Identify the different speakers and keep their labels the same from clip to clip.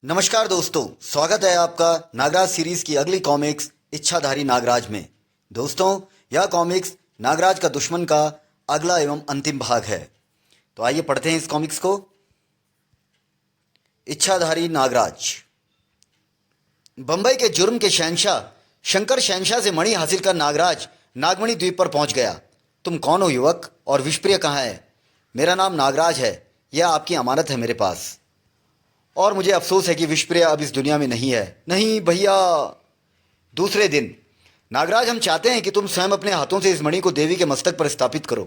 Speaker 1: नमस्कार दोस्तों, स्वागत है आपका नागराज सीरीज की अगली कॉमिक्स इच्छाधारी नागराज में। दोस्तों, यह कॉमिक्स नागराज का दुश्मन का अगला एवं अंतिम भाग है। तो आइए पढ़ते हैं इस कॉमिक्स को। इच्छाधारी नागराज। बंबई के जुर्म के शहंशाह शंकर शहंशाह से मणि हासिल कर नागराज नागमणि द्वीप पर पहुंच गया। तुम कौन हो युवक, और विषप्रिय कहाँ है? मेरा नाम नागराज है, यह आपकी अमानत है मेरे पास। और मुझे अफसोस है कि विषप्रिय अब इस दुनिया में नहीं है। नहीं भैया। दूसरे दिन, नागराज, हम चाहते हैं कि तुम स्वयं अपने हाथों से इस मणि को देवी के मस्तक पर स्थापित करो।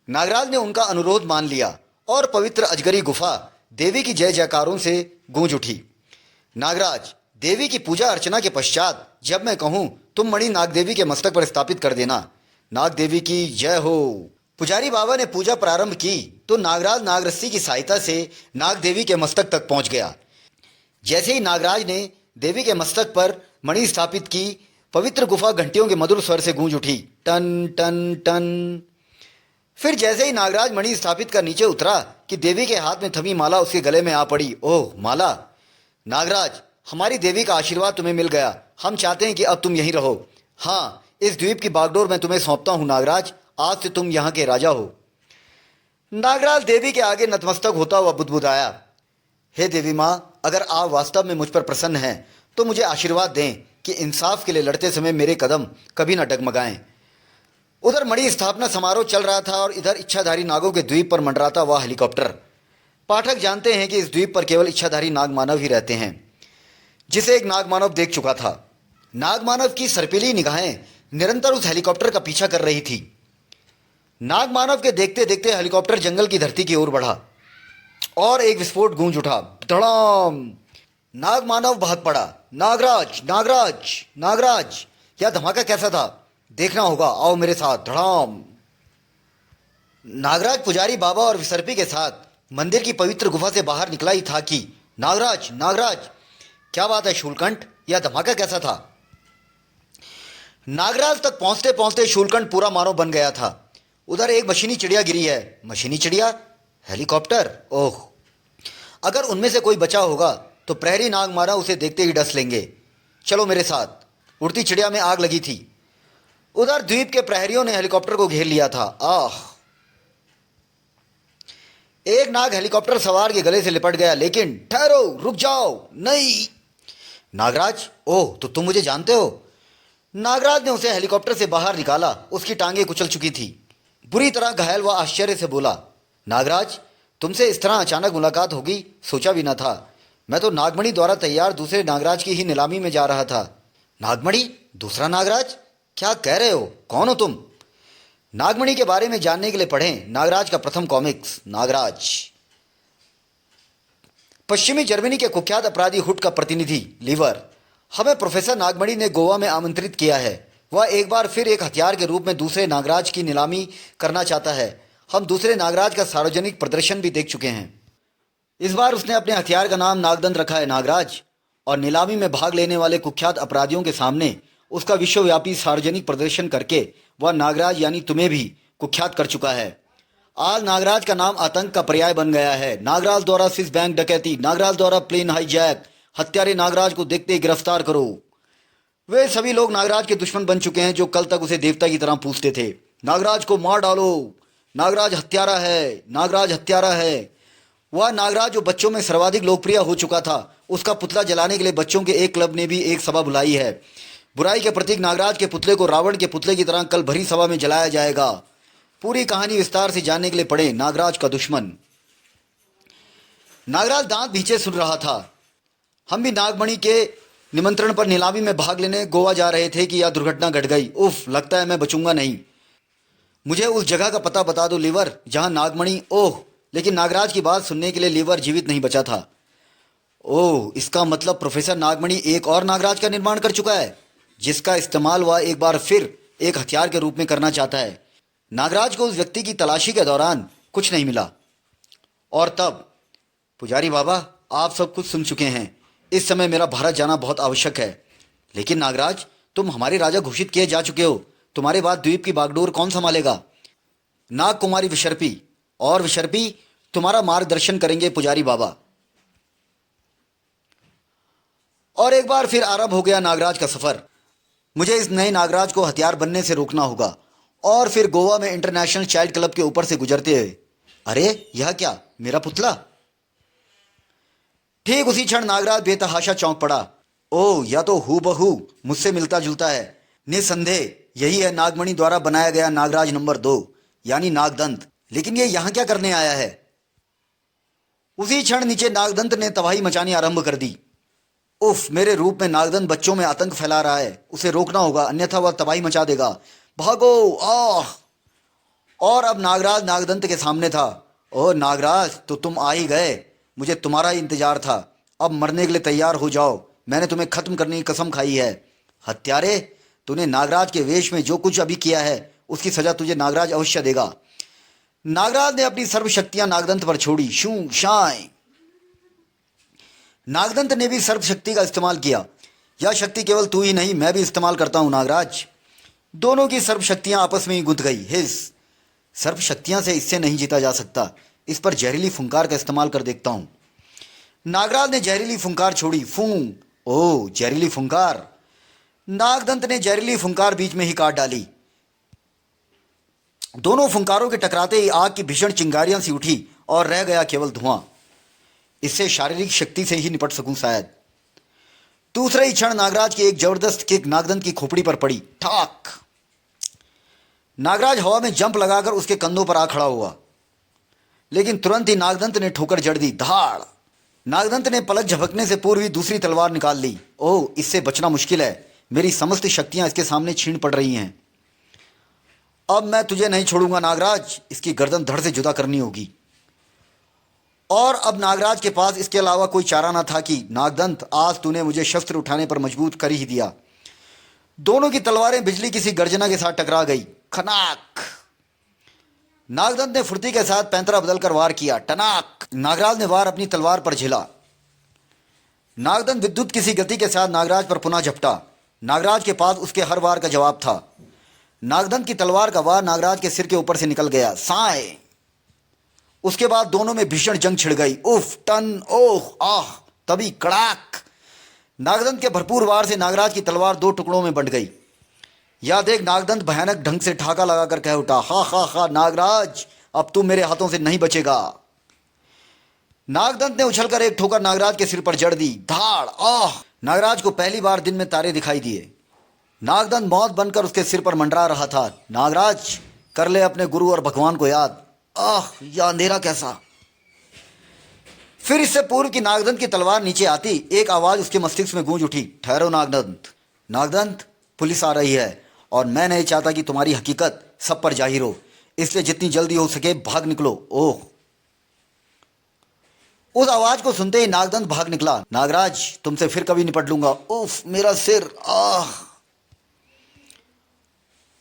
Speaker 1: नागराज ने उनका अनुरोध मान लिया और पवित्र अजगरी गुफा देवी की जय जयकारों से गूंज उठी। नागराज, देवी की पूजा अर्चना के पश्चात जब मैं कहूं तुम मणि नागदेवी के मस्तक पर स्थापित कर देना। नागदेवी की जय हो। पुजारी बाबा ने पूजा प्रारंभ की तो नागराज नागरस्सी की सहायता से नागदेवी के मस्तक तक पहुंच गया। जैसे ही नागराज ने देवी के मस्तक पर मणि स्थापित की, पवित्र गुफा घंटियों के मधुर स्वर से गूंज उठी, टन टन टन। फिर जैसे ही नागराज मणि स्थापित कर नीचे उतरा कि देवी के हाथ में थमी माला उसके गले में आ पड़ी। ओह माला! नागराज, हमारी देवी का आशीर्वाद तुम्हें मिल गया। हम चाहते हैं कि अब तुम यहीं रहो। हाँ, इस द्वीप की बागडोर मैं तुम्हें सौंपता हूँ नागराज। आज से तुम यहाँ के राजा हो। नागराज देवी के आगे नतमस्तक होता हुआ बुदबुदाया, हे देवी माँ, अगर आप वास्तव में मुझ पर प्रसन्न हैं तो मुझे आशीर्वाद दें कि इंसाफ के लिए लड़ते समय मेरे कदम कभी न डगमगाएं। उधर मणि स्थापना समारोह चल रहा था और इधर इच्छाधारी नागों के द्वीप पर मंडराता हुआ हेलीकॉप्टर। पाठक जानते हैं कि इस द्वीप पर केवल इच्छाधारी नागमानव ही रहते हैं, जिसे एक नागमानव देख चुका था। नागमानव की सर्पीली निगाहें निरंतर उस हेलीकॉप्टर का पीछा कर रही थी। नागमानव के देखते देखते हेलीकॉप्टर जंगल की धरती की ओर बढ़ा और एक विस्फोट गूंज उठा। धड़ाम! नागमानव भाग पड़ा। नागराज, नागराज, नागराज! यह धमाका कैसा था? देखना होगा, आओ मेरे साथ। धड़ाम! नागराज पुजारी बाबा और विसर्पी के साथ मंदिर की पवित्र गुफा से बाहर निकला ही था कि नागराज, नागराज! क्या बात है शूलकंठ, यह धमाका कैसा था? नागराज तक पहुंचते पहुंचते शूलकंठ पूरा मानव बन गया था। उधर एक मशीनी चिड़िया गिरी है। मशीनी चिड़िया? हेलीकॉप्टर? ओह! अगर उनमें से कोई बचा होगा तो प्रहरी नागमारा उसे देखते ही डस लेंगे। चलो मेरे साथ। उड़ती चिड़िया में आग लगी थी। उधर द्वीप के प्रहरियों ने हेलीकॉप्टर को घेर लिया था। आह! एक नाग हेलीकॉप्टर सवार के गले से लिपट गया, लेकिन ठहरो, रुक जाओ, नहीं। नागराज, ओह, तो तुम मुझे जानते हो? नागराज ने उसे हेलीकॉप्टर से बाहर निकाला। उसकी टांगें कुचल चुकी थी। बुरी तरह घायल व आश्चर्य से बोला, नागराज, तुमसे इस तरह अचानक मुलाकात होगी सोचा भी न था। मैं तो नागमणि द्वारा तैयार दूसरे नागराज की ही नीलामी में जा रहा था। नागमणि? दूसरा नागराज? क्या कह रहे हो? कौन हो तुम? नागमणि के बारे में जानने के लिए पढ़ें नागराज का प्रथम कॉमिक्स नागराज। पश्चिमी जर्मनी के कुख्यात अपराधी हुट का प्रतिनिधि लीवर हमें प्रोफेसर नागमणि ने गोवा में आमंत्रित किया है। वह एक बार फिर एक हथियार के रूप में दूसरे नागराज की नीलामी करना चाहता है। हम दूसरे नागराज का सार्वजनिक प्रदर्शन भी देख चुके हैं। इस बार उसने अपने हथियार का नाम नागदंत रखा है नागराज, और नीलामी में भाग लेने वाले कुख्यात अपराधियों के सामने उसका विश्वव्यापी सार्वजनिक प्रदर्शन करके वह नागराज यानी तुम्हें भी कुख्यात कर चुका है। आज नागराज का नाम आतंक का पर्याय बन गया है। नागराज द्वारा स्विस बैंक डकैती, नागराज द्वारा प्लेन हाईजैक, हत्यारे नागराज को देखते ही गिरफ्तार करो। वे सभी लोग नागराज के दुश्मन बन चुके हैं जो कल तक उसे देवता की तरह पूजते थे। नागराज को मार डालो, नागराज हत्यारा है, नागराज हत्यारा है। वह नागराज जो बच्चों में सर्वाधिक लोकप्रिय हो चुका था, उसका पुतला जलाने के लिए बच्चों के एक क्लब ने भी एक सभा बुलाई है। बुराई के प्रतीक नागराज के पुतले को रावण के पुतले की तरह कल भरी सभा में जलाया जाएगा। पूरी कहानी विस्तार से जानने के लिए पढ़े नागराज का दुश्मन। नागराज दांत भींचे सुन रहा था। हम भी नागमणि के निमंत्रण पर नीलामी में भाग लेने गोवा जा रहे थे कि यह दुर्घटना घट गई। उफ, लगता है मैं बचूंगा नहीं। मुझे उस जगह का पता बता दो लीवर, जहां नागमणि। ओह, लेकिन नागराज की बात सुनने के लिए लीवर जीवित नहीं बचा था। ओह, इसका मतलब प्रोफेसर नागमणि एक और नागराज का निर्माण कर चुका है, जिसका इस्तेमाल वह एक बार फिर एक हथियार के रूप में करना चाहता है। नागराज को उस व्यक्ति की तलाशी के दौरान कुछ नहीं मिला। और तब, पुजारी बाबा, आप सब कुछ सुन चुके हैं। इस समय मेरा भारत जाना बहुत आवश्यक है। लेकिन नागराज, तुम हमारे राजा घोषित किए जा चुके हो। तुम्हारे बाद द्वीप की बागडोर कौन संभालेगा? नाग कुमारी विशर्पी, और विशर्पी तुम्हारा मार्गदर्शन करेंगे पुजारी बाबा। और एक बार फिर आरंभ हो गया नागराज का सफर। मुझे इस नए नागराज को हथियार बनने से रोकना होगा। और फिर गोवा में इंटरनेशनल चाइल्ड क्लब के ऊपर से गुजरते हुए, अरे यह क्या, मेरा पुतला। ठीक उसी क्षण नागराज बेतहाशा चौंक पड़ा। ओह, यह तो हूबहू मुझसे मिलता जुलता है। निस्संदेह यही है नागमणि द्वारा बनाया गया नागराज नंबर 2, यानी नागदंत। लेकिन ये यहां क्या करने आया है? उसी क्षण नीचे नागदंत ने तबाही मचानी आरंभ कर दी। उफ, मेरे रूप में नागदंत बच्चों में आतंक फैला रहा है। उसे रोकना होगा, अन्यथा वह तबाही मचा देगा। भागो! आह! और अब नागराज नागदंत के सामने था। ओह नागराज, तो तुम आ ही गए। मुझे तुम्हारा ही इंतजार था। अब मरने के लिए तैयार हो जाओ। मैंने तुम्हें खत्म करने की कसम खाई है। हत्यारे, तूने नागराज के वेश में जो कुछ अभी किया है उसकी सजा तुझे नागराज अवश्य देगा। नागराज ने अपनी सर्वशक्तियां नागदंत पर छोड़ी। शू शाय। नागदंत ने भी सर्वशक्ति का इस्तेमाल किया। यह शक्ति केवल तू ही नहीं, मैं भी इस्तेमाल करता हूं नागराज। दोनों की सर्वशक्तियां आपस में ही गुंथ गई। हिस, सर्वशक्तियां से इससे नहीं जीता जा सकता। इस पर जहरीली फुंकार का इस्तेमाल कर देखता हूं। नागराज ने जहरीली फुंकार छोड़ी। फूं। ओह, जहरीली फुंकार। नागदंत ने जहरीली फुंकार बीच में ही काट डाली। दोनों फुंकारों के टकराते ही आग की भीषण चिंगारियां सी उठी और रह गया केवल धुआं। इससे शारीरिक शक्ति से ही निपट सकूं शायद। दूसरे ही क्षण नागराज की एक जबरदस्त किक नागदंत की खोपड़ी पर पड़ी। ठाक! नागराज हवा में जंप लगाकर उसके कंधों पर आ खड़ा हुआ, लेकिन तुरंत ही नागदंत ने ठोकर जड़ दी। धाड़! नागदंत ने पलक झपकने से पूर्व ही दूसरी तलवार निकाल ली। ओह, इससे बचना मुश्किल है। मेरी समस्त शक्तियां इसके सामने छीन पड़ रही हैं। अब मैं तुझे नहीं छोड़ूंगा नागराज। इसकी गर्दन धड़ से जुदा करनी होगी। और अब नागराज के पास इसके अलावा कोई चारा न था कि नागदंत, आज तूने मुझे शस्त्र उठाने पर मजबूर कर ही दिया। दोनों की तलवारें बिजली की सी गर्जना के साथ टकरा गई। खनाक! नागदंत ने फुर्ती के साथ पैंतरा बदलकर वार किया। टनाक! नागराज ने वार अपनी तलवार पर झेला। नागदंत विद्युत किसी गति के साथ नागराज पर पुनः झपटा। नागराज के पास उसके हर वार का जवाब था। नागदंत की तलवार का वार नागराज के सिर के ऊपर से निकल गया। साए! उसके बाद दोनों में भीषण जंग छिड़ गई। उफ! टन! ओह! आह! तभी कड़ाक! नागदंत के भरपूर वार से नागराज की तलवार दो टुकड़ों में बंट गई। यह देख नागदंत भयानक ढंग से ठाका लगाकर कह उठा, हा हा हा नागराज, अब तू मेरे हाथों से नहीं बचेगा। नागदंत ने उछलकर एक ठोकर नागराज के सिर पर जड़ दी। धाड़! आह! नागराज को पहली बार दिन में तारे दिखाई दिए। नागदंत मौत बनकर उसके सिर पर मंडरा रहा था। नागराज, कर ले अपने गुरु और भगवान को याद। आह, यह अंधेरा कैसा! फिर इससे पूर्व कि नागदंत की तलवार नीचे आती, एक आवाज उसके मस्तिष्क में गूंज उठी। ठहरो नागदंत। नागदंत, पुलिस आ रही है और मैं नहीं चाहता कि तुम्हारी हकीकत सब पर जाहिर हो, इसलिए जितनी जल्दी हो सके भाग निकलो। ओह! उस आवाज को सुनते ही नागदंत भाग निकला। नागराज, तुमसे फिर कभी निपट लूंगा। उफ, मेरा सिर! आह!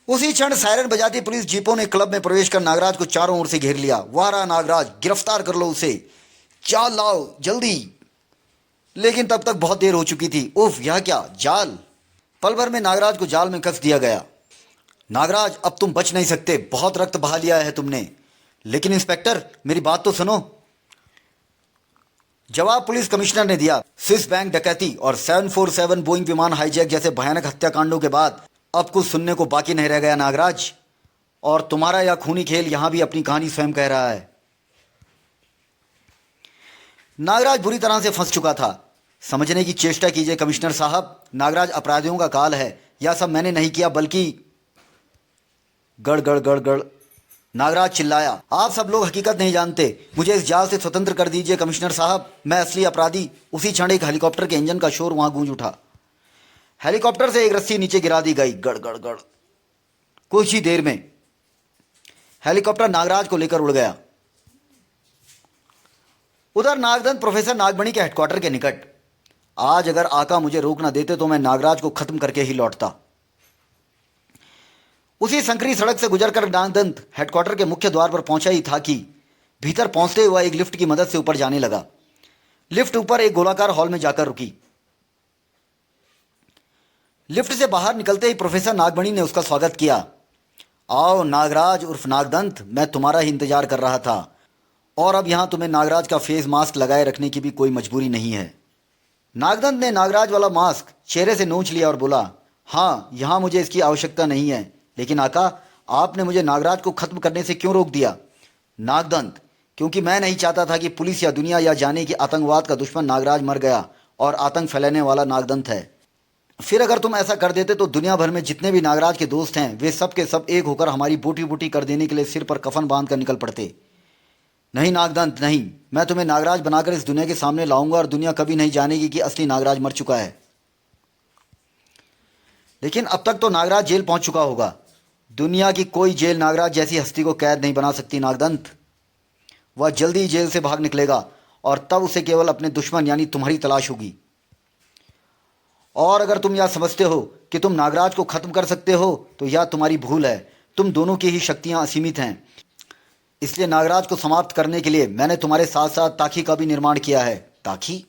Speaker 1: उसी क्षण सायरन बजाती पुलिस जीपों ने क्लब में प्रवेश कर नागराज को चारों ओर से घेर लिया। वारा नागराज, गिरफ्तार कर लो उसे। जाल लाओ जल्दी। लेकिन तब तक बहुत देर हो चुकी थी। उफ, यह क्या, जाल! पल भर में नागराज को जाल में कस दिया गया। नागराज, अब तुम बच नहीं सकते। बहुत रक्त बहा लिया है तुमने। लेकिन इंस्पेक्टर, मेरी बात तो सुनो। जवाब पुलिस कमिश्नर ने दिया। स्विस बैंक डकैती और 747 बोइंग विमान हाईजैक जैसे भयानक हत्याकांडों के बाद अब कुछ सुनने को बाकी नहीं रह गया नागराज। और तुम्हारा यह खूनी खेल यहां भी अपनी कहानी स्वयं कह रहा है। नागराज बुरी तरह से फंस चुका था। समझने की चेष्टा कीजिए कमिश्नर साहब। नागराज, अपराधियों का काल है। यह सब मैंने नहीं किया, बल्कि गड़ गड़ गड़ गड़। नागराज चिल्लाया। आप सब लोग हकीकत नहीं जानते। मुझे इस जाल से स्वतंत्र कर दीजिए कमिश्नर साहब। मैं असली अपराधी। उसी क्षण एक हेलीकॉप्टर के इंजन का शोर वहां गूंज उठा। हेलीकॉप्टर से एक रस्सी नीचे गिरा दी गई। गड़ गड़ गड़। कुछ ही देर में हेलीकॉप्टर नागराज को लेकर उड़ गया। उधर नागदंत प्रोफेसर नागमणि के हेडक्वार्टर के निकट। आज अगर आका मुझे रोक ना देते तो मैं नागराज को खत्म करके ही लौटता। उसी संकरी सड़क से गुजरकर नागदंत हेडक्वार्टर के मुख्य द्वार पर पहुंचा ही था कि भीतर पहुंचते हुआ एक लिफ्ट की मदद से ऊपर जाने लगा। लिफ्ट ऊपर एक गोलाकार हॉल में जाकर रुकी। लिफ्ट से बाहर निकलते ही प्रोफेसर नागमणि ने उसका स्वागत किया। आओ नागराज उर्फ नागदंत, मैं तुम्हारा ही इंतजार कर रहा था। और अब यहां तुम्हें नागराज का फेस मास्क लगाए रखने की भी कोई मजबूरी नहीं है। नागदंत ने नागराज वाला मास्क चेहरे से नोच लिया और बोला, हाँ, यहाँ मुझे इसकी आवश्यकता नहीं है, लेकिन आका, आपने मुझे नागराज को खत्म करने से क्यों रोक दिया? नागदंत, क्योंकि मैं नहीं चाहता था कि पुलिस या दुनिया या जाने कि आतंकवाद का दुश्मन नागराज मर गया और आतंक फैलाने वाला नागदंत है। फिर अगर तुम ऐसा कर देते तो दुनिया भर में जितने भी नागराज के दोस्त हैं वे सब के सब एक होकर हमारी बूटी बूटी कर देने के लिए सिर पर कफन बांध कर निकल पड़ते। नहीं नागदंत नहीं, मैं तुम्हें नागराज बनाकर इस दुनिया के सामने लाऊंगा और दुनिया कभी नहीं जानेगी कि असली नागराज मर चुका है। लेकिन अब तक तो नागराज जेल पहुंच चुका होगा। दुनिया की कोई जेल नागराज जैसी हस्ती को कैद नहीं बना सकती नागदंत। वह जल्दी ही जेल से भाग निकलेगा और तब उसे केवल अपने दुश्मन यानी तुम्हारी तलाश होगी। और अगर तुम यह समझते हो कि तुम नागराज को खत्म कर सकते हो तो यह तुम्हारी भूल है। तुम दोनों की ही शक्तियां असीमित हैं। इसलिए नागराज को समाप्त करने के लिए मैंने तुम्हारे साथ साथ ताकी का भी निर्माण किया है। ताकी?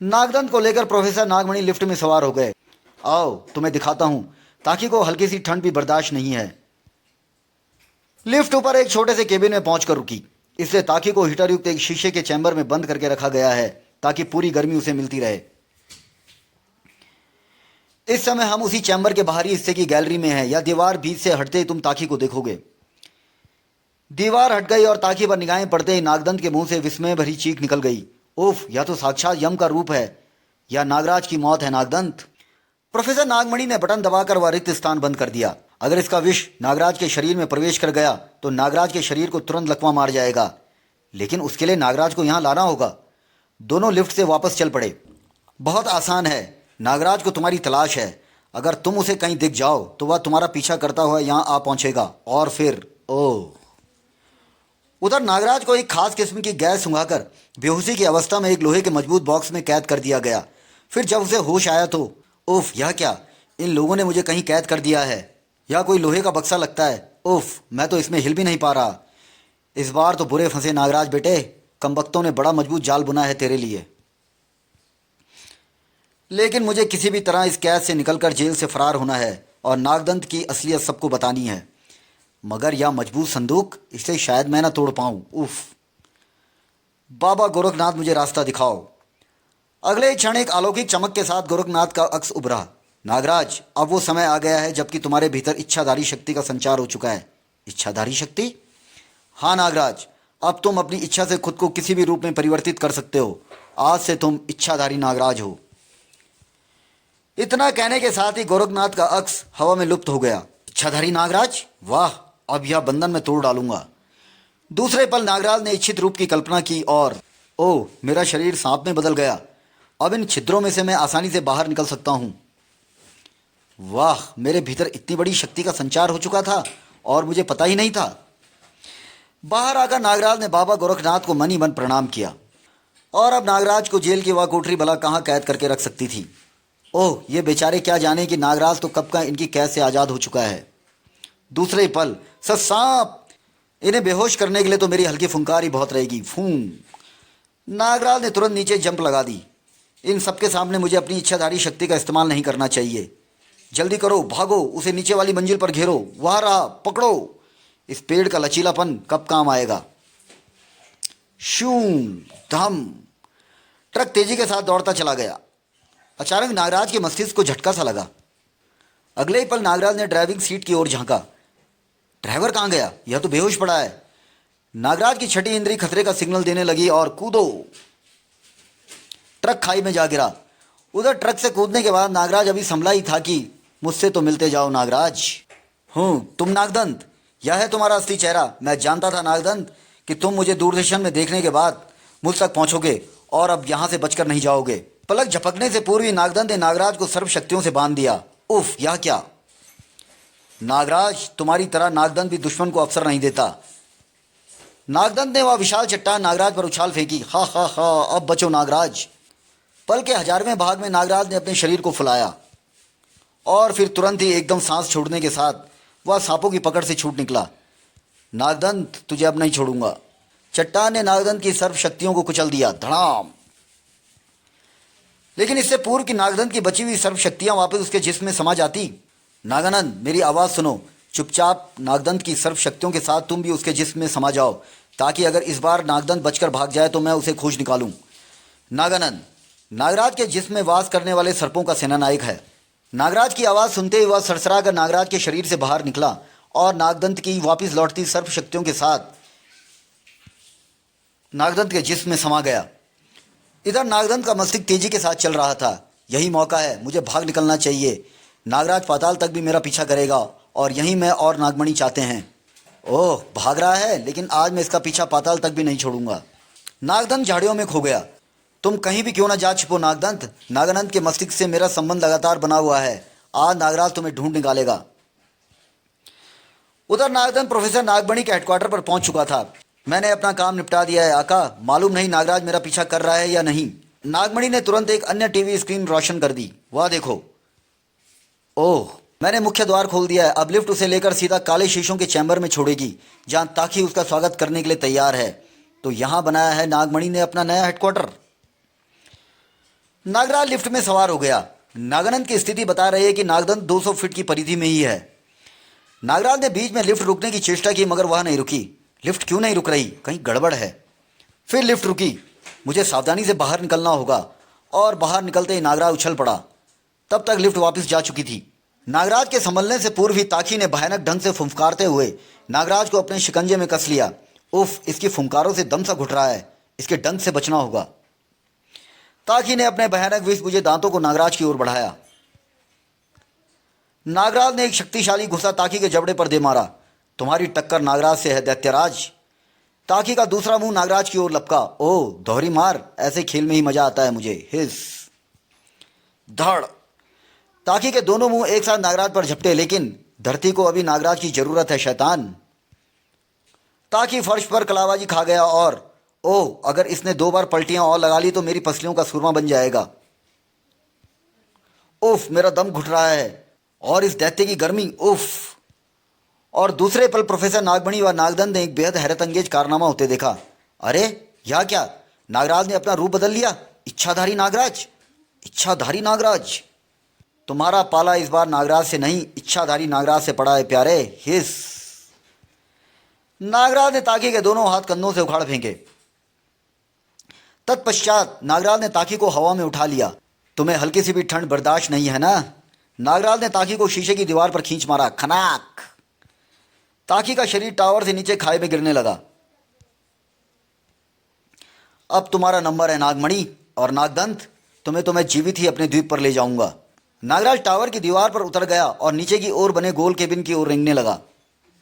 Speaker 1: नागदंत को लेकर प्रोफेसर नागमणि लिफ्ट में सवार हो गए। आओ तुम्हें दिखाता हूं। ताकी को हल्की सी ठंड भी बर्दाश्त नहीं है। लिफ्ट ऊपर एक छोटे से केबिन में पहुंचकर रुकी, इसलिए ताकी को हीटर युक्त एक शीशे के चैम्बर में बंद करके रखा गया है ताकि पूरी गर्मी उसे मिलती रहे। इस समय हम उसी चैम्बर के बाहरी हिस्से की गैलरी में हैं। या दीवार बीच से हटते ही तुम ताकी को देखोगे। दीवार हट गई और ताकी पर निगाहें पड़ते ही नागदंत के मुंह से विस्मय भरी चीख निकल गई। उफ, यह तो साक्षात यम का रूप है। यह नागराज की मौत है नागदंत। प्रोफेसर नागमणि ने बटन दबाकर वह रिक्त स्थान बंद कर दिया। अगर इसका विष नागराज के शरीर में प्रवेश कर गया तो नागराज के शरीर को तुरंत लकवा मार जाएगा, लेकिन उसके लिए नागराज को यहां लाना होगा। दोनों लिफ्ट से वापस चल पड़े। बहुत आसान है, नागराज को तुम्हारी तलाश है। अगर तुम उसे कहीं दिख जाओ तो वह तुम्हारा पीछा करता हुआ यहां आ पहुंचेगा और फिर ओह। उधर नागराज को एक खास किस्म की गैस सुंघाकर बेहोशी की अवस्था में एक लोहे के मजबूत बॉक्स में कैद कर दिया गया। फिर जब उसे होश आया तो उफ, यह क्या? इन लोगों ने मुझे कहीं कैद कर दिया है। यह कोई लोहे का बक्सा लगता है। उफ, मैं तो इसमें हिल भी नहीं पा रहा। इस बार तो बुरे फंसे नागराज बेटे। कमबख्तों ने बड़ा मजबूत जाल बुना है तेरे लिए। लेकिन मुझे किसी भी तरह इस कैद से निकलकर जेल से फरार होना है और नागदंत की असलियत सबको बतानी है। मगर यह मजबूत संदूक, इसे शायद मैं ना तोड़ पाऊं। उफ। बाबा गोरखनाथ, मुझे रास्ता दिखाओ। अगले ही क्षण एक अलौकिक चमक के साथ गोरखनाथ का अक्स उभरा। नागराज, अब वो समय आ गया है जबकि तुम्हारे भीतर इच्छाधारी शक्ति का संचार हो चुका है। इच्छाधारी शक्ति? हाँ नागराज, अब तुम अपनी इच्छा से खुद को किसी भी रूप में परिवर्तित कर सकते हो। आज से तुम इच्छाधारी नागराज हो। इतना कहने के साथ ही गोरखनाथ का अक्स हवा में लुप्त हो गया। इच्छाधारी नागराज? वाह, अब यह बंधन मैं तोड़ डालूंगा। दूसरे पल नागराज ने इच्छित रूप की कल्पना की और ओह, मेरा शरीर सांप में बदल गया। अब इन छिद्रों में से मैं आसानी से बाहर निकल सकता हूं। वाह, मेरे भीतर इतनी बड़ी शक्ति का संचार हो चुका था और मुझे पता ही नहीं था। बाहर आकर नागराज ने बाबा गोरखनाथ को मन ही मन प्रणाम किया। और अब नागराज को जेल की वह कोठरी भला कहाँ कैद करके रख सकती थी। ओह, ये बेचारे क्या जाने कि नागराज तो कब का इनकी कैद से आज़ाद हो चुका है। दूसरे पल सच सांप, इन्हें बेहोश करने के लिए तो मेरी हल्की फुंकार ही बहुत रहेगी। फूं। नागराज ने तुरंत नीचे जंप लगा दी। इन सबके सामने मुझे अपनी इच्छाधारी शक्ति का इस्तेमाल नहीं करना चाहिए। जल्दी करो, भागो, उसे नीचे वाली मंजिल पर घेरो। वहां रहा, पकड़ो। इस पेड़ का लचीलापन कब काम आएगा। शूं, धम। ट्रक तेजी के साथ दौड़ता चला गया। अचानक नागराज के मस्तिष्क को झटका सा लगा। अगले ही पल नागराज ने ड्राइविंग सीट की ओर झांका। ड्राइवर कहाँ गया? यह तो बेहोश पड़ा है। नागराज की छठी इंद्री खतरे का सिग्नल देने लगी और कूदो। ट्रक खाई में जा गिरा। उधर ट्रक से कूदने के बाद नागराज अभी संभला ही था कि मुझसे तो मिलते जाओ नागराज। तुम नागदंत, यह है तुम्हारा असली चेहरा। मैं जानता था नागदंत कि तुम मुझे दूरदर्शन में देखने के बाद मुझ तक पहुंचोगे और अब यहां से बचकर नहीं जाओगे। पलक झपकने से पूर्व ही नागदंत ने नागराज को सर्व शक्तियों से बांध दिया। उफ, यह क्या? नागराज, तुम्हारी तरह नागदंत भी दुश्मन को अवसर नहीं देता। नागदंत ने वह विशाल चट्टान नागराज पर उछाल फेंकी। हा हा हा, अब बचो नागराज। पल के 1000वें भाग में नागराज ने अपने शरीर को फुलाया और फिर तुरंत ही एकदम सांस छोड़ने के साथ वह सांपों की पकड़ से छूट निकला। नागदंत, तुझे अब नहीं छोड़ूंगा। चट्टान ने नागदंत की सर्व शक्तियों को कुचल दिया। धड़ाम। लेकिन इससे पूर्व कि नागदंत की बची हुई सर्व शक्तियां वापस उसके जिस्म में समा जाती। नागानंद, मेरी आवाज़ सुनो। चुपचाप नागदंत की सर्व शक्तियों के साथ तुम भी उसके जिस्म में समा जाओ, ताकि अगर इस बार नागदंत बचकर भाग जाए तो मैं उसे खोज निकालूं। नागानंद नागराज के जिस्म में वास करने वाले सर्पों का सेनानायक है। नागराज की आवाज़ सुनते ही वह सरसरा कर नागराज के शरीर से बाहर निकला और नागदंत की वापस लौटती सर्प शक्तियों के साथ नागदंत के जिस्म में समा गया। इधर नागदंत का मस्तिष्क तेजी के साथ चल रहा था। यही मौका है, मुझे भाग निकलना चाहिए। नागराज पाताल तक भी मेरा पीछा करेगा और यहीं मैं और नागमणि चाहते हैं। ओह, भाग रहा है, लेकिन आज मैं इसका पीछा पाताल तक भी नहीं छोड़ूंगा। नागदंत झाड़ियों में खो गया। तुम कहीं भी क्यों ना जा छिपो नागदंत। नागानंद के मस्तिष्क से मेरा संबंध लगातार बना हुआ है। आज नागराज तुम्हें ढूंढ निकालेगा। उधर नागदंत प्रोफेसर नागमणि के हेडक्वार्टर पर पहुंच चुका था। मैंने अपना काम निपटा दिया है आका। मालूम नहीं नागराज मेरा पीछा कर रहा है या नहीं। नागमणि ने तुरंत एक अन्य टीवी स्क्रीन रोशन कर दी। वह देखो, ओह, मैंने मुख्य द्वार खोल दिया है। अब लिफ्ट उसे लेकर सीधा काले शीशों के चैम्बर में छोड़ेगी, जहां ताकि उसका स्वागत करने के लिए तैयार है। तो यहां बनाया है नागमणि ने अपना नया हेडक्वार्टर। नागराज लिफ्ट में सवार हो गया। नागानंद की स्थिति बता रही है कि नागदंत 200 फीट की परिधि में ही है। नागराज ने बीच में लिफ्ट रुकने की चेष्टा की, मगर वह नहीं रुकी। लिफ्ट क्यों नहीं रुक रही? कहीं गड़बड़ है। फिर लिफ्ट रुकी। मुझे सावधानी से बाहर निकलना होगा। और बाहर निकलते ही नागराज उछल पड़ा। तब तक लिफ्ट वापस जा चुकी थी। नागराज के संभलने से पूर्व ही ताकी ने भयानक ढंग से फुंफकारते हुए नागराज को अपने शिकंजे में कस लिया। उफ, इसकी फुंकारों से दम सा घुट रहा है। इसके डंक से बचना होगा। ताकी ने अपने भयानक विष बुझे दांतों को नागराज की ओर बढ़ाया। नागराज ने एक शक्तिशाली घुसा ताकी के जबड़े पर दे मारा। तुम्हारी टक्कर नागराज से है दैत्यराज। ताकी का दूसरा मुंह नागराज की ओर लपका। ओह, दोहरी मार। ऐसे खेल में ही मजा आता है मुझे। हिस धड़। ताकी के दोनों मुंह एक साथ नागराज पर झपटे, लेकिन धरती को अभी नागराज की जरूरत है शैतान। ताकी फर्श पर कलाबाजी खा गया और ओह, अगर इसने 2 बार पलटियां और लगा ली तो मेरी पसलियों का सुरमा बन जाएगा। उफ, मेरा दम घुट रहा है। और इस दैत्य की गर्मी, उफ। और दूसरे पल प्रोफेसर नागमणि व नागदंत ने एक बेहद हैरतअंगेज कारनामा होते देखा। अरे, यह क्या? नागराज ने अपना रूप बदल लिया। इच्छाधारी नागराज। इच्छाधारी नागराज। तुम्हारा पाला इस बार नागराज से नहीं, इच्छाधारी नागराज से पड़ा है प्यारे। हिस। नागराज ने ताकी के दोनों हाथ कंधों से उखाड़ फेंके। तत्पश्चात नागराज ने ताकी को हवा में उठा लिया। तुम्हें हल्की सी भी ठंड बर्दाश्त नहीं है ना? नागराज ने ताकी को शीशे की दीवार पर खींच मारा। खनाक। ताकी का शरीर टावर से नीचे खाई में गिरने लगा। अब तुम्हारा नंबर है नागमणि और नागदंत। तुम्हें तो मैं जीवित ही अपने द्वीप पर ले जाऊंगा। नागराज टावर की दीवार पर उतर गया और नीचे की ओर बने गोल केबिन की ओर रेंगने लगा।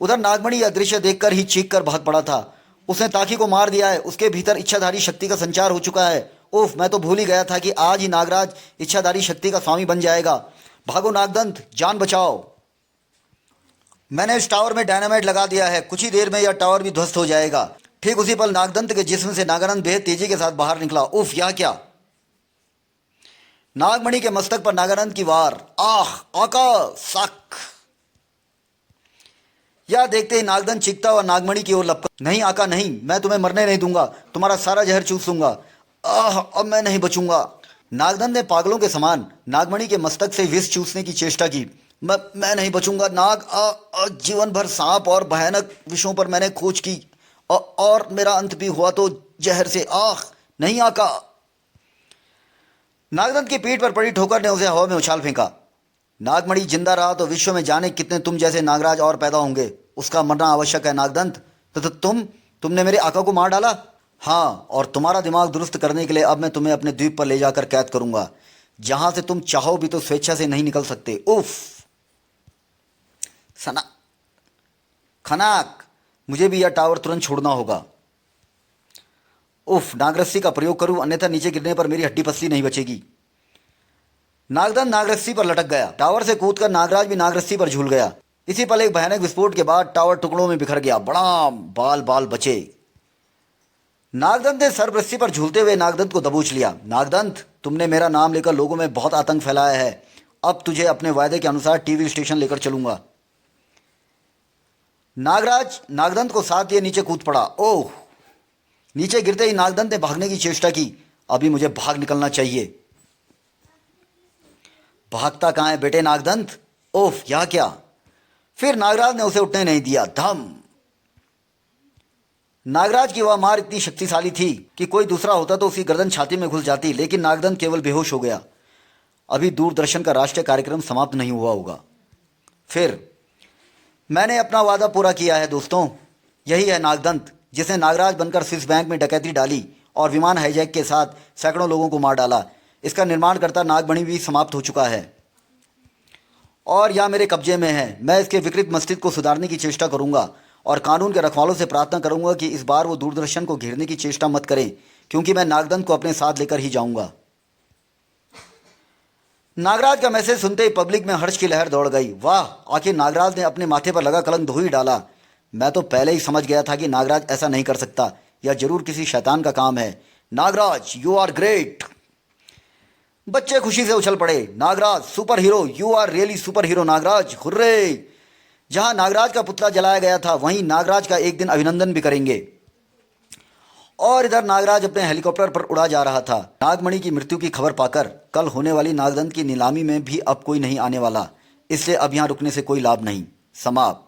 Speaker 1: उधर नागमणि यह दृश्य देखकर ही चीख कर भाग पड़ा था। उसने ताकी को मार दिया है। उसके भीतर इच्छाधारी शक्ति का संचार हो चुका है। उफ, मैं तो भूल ही गया था कि आज ही नागराज इच्छाधारी शक्ति का स्वामी बन जाएगा। भागो नागदंत, जान बचाओ। मैंने इस टावर में डायनामाइट लगा दिया है। कुछ ही देर में यह टावर भी ध्वस्त हो जाएगा। ठीक उसी पल नागदंत के जिस्म से नागानंद बेहद तेजी के साथ बाहर निकला। उफ, यह क्या? नागमणि के मस्तक पर नागानंद की वार। आह, आका, सक। यह देखते ही नागदंत चीखता हुआ नागमणि की ओर लपका। नहीं आका, नहीं, मैं तुम्हें मरने नहीं दूंगा। तुम्हारा सारा जहर चूस दूंगा। आह, अब मैं नहीं बचूंगा। नागदंत ने पागलों के समान नागमणि के मस्तक से विष चूसने की चेष्टा की। मैं नहीं बचूंगा नाग। जीवन भर सांप और भयानक विषयों पर मैंने खोज की और मेरा अंत भी हुआ तो जहर से। आह, नहीं आका। नागदंत की पीठ पर पड़ी ठोकर ने उसे हवा में उछाल फेंका। नागमणि जिंदा रहा तो विश्व में जाने कितने तुम जैसे नागराज और पैदा होंगे। उसका मरना आवश्यक है नागदंत। तो तुमने मेरे आका को मार डाला। हाँ, और तुम्हारा दिमाग दुरुस्त करने के लिए अब मैं तुम्हें अपने द्वीप पर ले जाकर कैद करूंगा, जहां से तुम चाहो भी तो स्वेच्छा से नहीं निकल सकते। उफ। सना खनाक। मुझे भी यह टावर तुरंत छोड़ना होगा। उफ, नागरस्सी का प्रयोग करूं, अन्यथा नीचे गिरने पर मेरी हड्डी पसली नहीं बचेगी। नागदंत नागरस्सी पर लटक गया। टावर से कूदकर नागराज भी नागरस्सी पर झूल गया। इसी पल एक भयानक विस्फोट के बाद टावर टुकड़ों में बिखर गया। बड़ा बाल बाल बचे। नागदंत ने सर्परस्सी पर झूलते हुए नागदंत को दबोच लिया। नागदंत, तुमने मेरा नाम लेकर लोगों में बहुत आतंक फैलाया है। अब तुझे अपने वायदे के अनुसार टीवी स्टेशन लेकर चलूंगा। नागराज नागदंत को साथ दिए नीचे कूद पड़ा। ओह। नीचे गिरते ही नागदंत ने भागने की चेष्टा की। अभी मुझे भाग निकलना चाहिए। भागता कहां है बेटे नागदंत? ओह, यह क्या? फिर नागराज ने उसे उठने नहीं दिया। धम। नागराज की वह मार इतनी शक्तिशाली थी कि कोई दूसरा होता तो उसकी गर्दन छाती में घुस जाती, लेकिन नागदंत केवल बेहोश हो गया। अभी दूरदर्शन का राष्ट्रीय कार्यक्रम समाप्त नहीं हुआ होगा। फिर मैंने अपना वादा पूरा किया है दोस्तों। यही है नागदंत, जिसने नागराज बनकर स्विस बैंक में डकैती डाली और विमान हाईजैक के साथ सैकड़ों लोगों को मार डाला। इसका निर्माणकर्ता नागमणि भी समाप्त हो चुका है और यह मेरे कब्जे में है। मैं इसके विकृत मस्तिष्क को सुधारने की चेष्टा करूंगा और कानून के रखवालों से प्रार्थना करूंगा कि इस बार वो दूरदर्शन को घेरने की चेष्टा मत करें, क्योंकि मैं नागदंत को अपने साथ लेकर ही जाऊंगा। नागराज का मैसेज सुनते ही पब्लिक में हर्ष की लहर दौड़ गई। वाह, आखिर नागराज ने अपने माथे पर लगा कलंक धो ही डाला। मैं तो पहले ही समझ गया था कि नागराज ऐसा नहीं कर सकता। यह जरूर किसी शैतान का काम है। Nagraj, you are great. बच्चे खुशी से उछल पड़े। Nagraj super hero, you are really super hero Nagraj, hurray. जहां नागराज का पुतला जलाया गया था, वहीं नागराज का एक दिन अभिनंदन भी करेंगे। और इधर नागराज अपने हेलीकॉप्टर पर उड़ा जा रहा था। नागमणि की मृत्यु की खबर पाकर कल होने वाली नागदंत की नीलामी में भी अब कोई नहीं आने वाला, इसलिए अब यहाँ रुकने से कोई लाभ नहीं। समाप्त।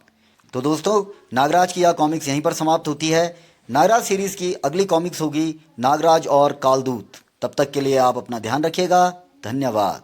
Speaker 1: तो दोस्तों, नागराज की यह कॉमिक्स यहीं पर समाप्त होती है। नागराज सीरीज की अगली कॉमिक्स होगी नागराज और कालदूत। तब तक के लिए आप अपना ध्यान रखिएगा। धन्यवाद।